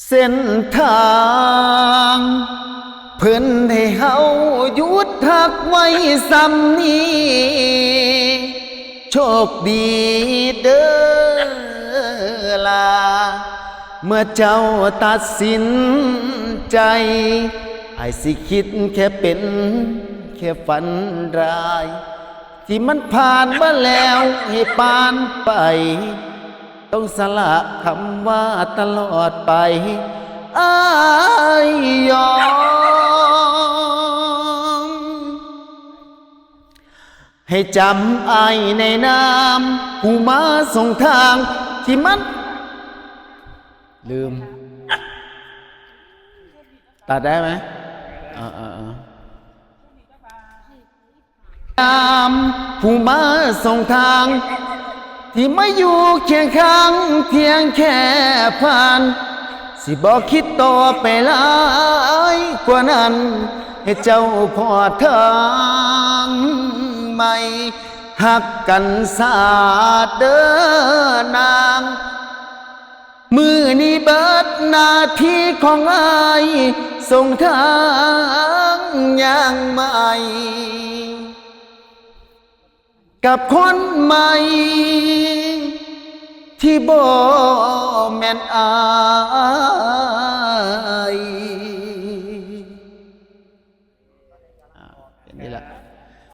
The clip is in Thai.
เส้นทางเพิ่นให้เฮาหยุดทักไว้ซ้ำนี้โชคดีเด้อล่ะเมื่อเจ้าตัดสินใจไอ้สิคิดแค่เป็นแค่ฝันร้ายที่มันผ่านมาแล้วให้ปานไปต้องสละคำว่าตลอดไปอ้ายยอมให้จำอ้ายในนามผู้มาส่งทางที่มันลืมตัดได้ไหมตามผู้มาส่งทางที่ไม่อยู่เคียงข้างเพียงแค่ผ่านสิบอกคิดต่อไปหลายกว่านั้นให้เจ้าพอทางใหม่หักกันสาดเดินนางมือนี้เบิดหน้าที่ของอ้ายส่งทางอย่างใหม่กับคนใหม่ที่บ่แม่นอาย